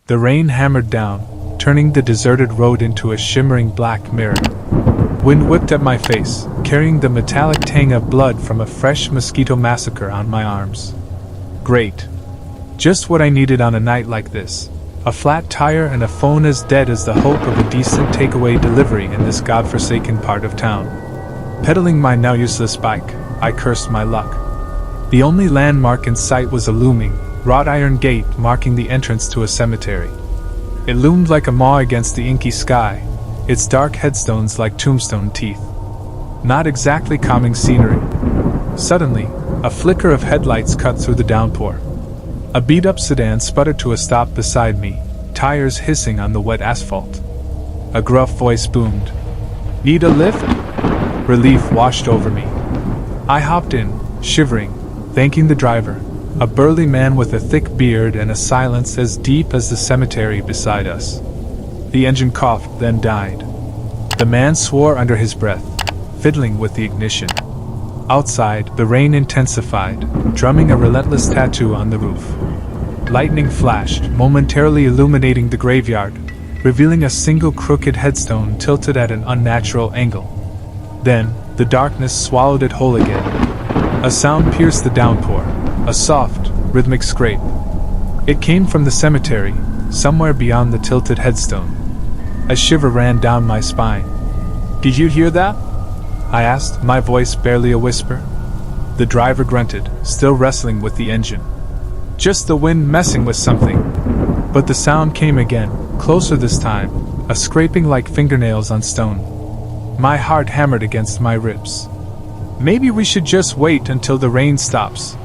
The rain hammered down, turning the deserted road into a shimmering black mirror. Wind whipped at my face, carrying the metallic tang of blood from a fresh mosquito massacre on my arms. Great. Just what I needed on a night like this. A flat tire and a phone as dead as the hope of a decent takeaway delivery in this godforsaken part of town. Pedaling my now useless bike, I cursed my luck. The only landmark in sight was a looming, wrought iron gate marking the entrance to a cemetery. It loomed like a maw against the inky sky, its dark headstones like tombstone teeth. Not exactly calming scenery. Suddenly, a flicker of headlights cut through the downpour. A beat-up sedan sputtered to a stop beside me, tires hissing on the wet asphalt. A gruff voice boomed. "Need a lift?" Relief washed over me. I hopped in, shivering, thanking the driver, a burly man with a thick beard and a silence as deep as the cemetery beside us. The engine coughed, then died. The man swore under his breath, fiddling with the ignition. Outside, the rain intensified, drumming a relentless tattoo on the roof. Lightning flashed, momentarily illuminating the graveyard, revealing a single crooked headstone tilted at an unnatural angle. Then, the darkness swallowed it whole again. A sound pierced the downpour, a soft, rhythmic scrape. It came from the cemetery, somewhere beyond the tilted headstone. A shiver ran down my spine. "Did you hear that?" I asked, my voice barely a whisper. The driver grunted, still wrestling with the engine. "Just the wind messing with something." But the sound came again, closer this time, a scraping like fingernails on stone. My heart hammered against my ribs. "Maybe we should just wait until the rain stops."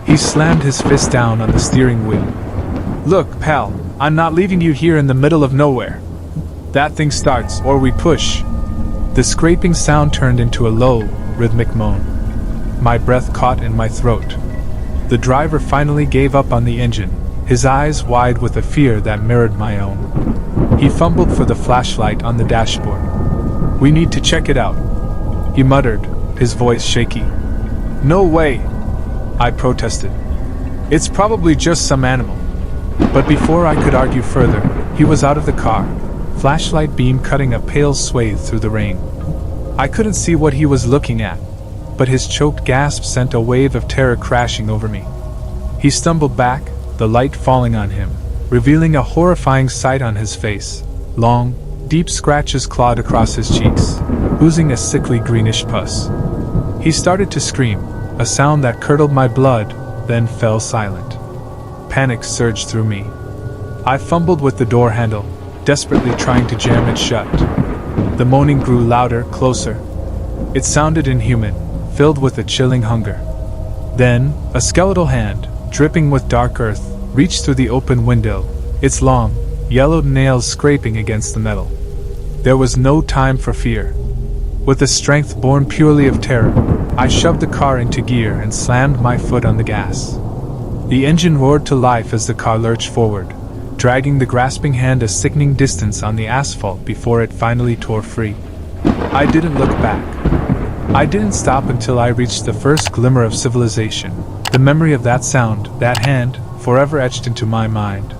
He slammed his fist down on the steering wheel. "Look, pal, I'm not leaving you here in the middle of nowhere. That thing starts, or we push." The scraping sound turned into a low, rhythmic moan. My breath caught in my throat. The driver finally gave up on the engine, his eyes wide with a fear that mirrored my own. He fumbled for the flashlight on the dashboard. "We need to check it out," he muttered, his voice shaky. "No way," I protested. "It's probably just some animal." But before I could argue further, he was out of the car, flashlight beam cutting a pale swathe through the rain. I couldn't see what he was looking at, but his choked gasp sent a wave of terror crashing over me. He stumbled back, the light falling on him, revealing a horrifying sight on his face. Long, deep scratches clawed across his cheeks, oozing a sickly greenish pus. He started to scream, a sound that curdled my blood, then fell silent. Panic surged through me. I fumbled with the door handle, desperately trying to jam it shut. The moaning grew louder, closer. It sounded inhuman, filled with a chilling hunger. Then, a skeletal hand, dripping with dark earth, reached through the open window, its long, yellowed nails scraping against the metal. There was no time for fear. With a strength born purely of terror, I shoved the car into gear and slammed my foot on the gas. The engine roared to life as the car lurched forward, dragging the grasping hand a sickening distance on the asphalt before it finally tore free. I didn't look back. I didn't stop until I reached the first glimmer of civilization, the memory of that sound, that hand, forever etched into my mind.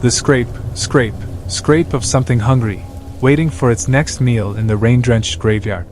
The scrape, scrape, scrape of something hungry, waiting for its next meal in the rain-drenched graveyard.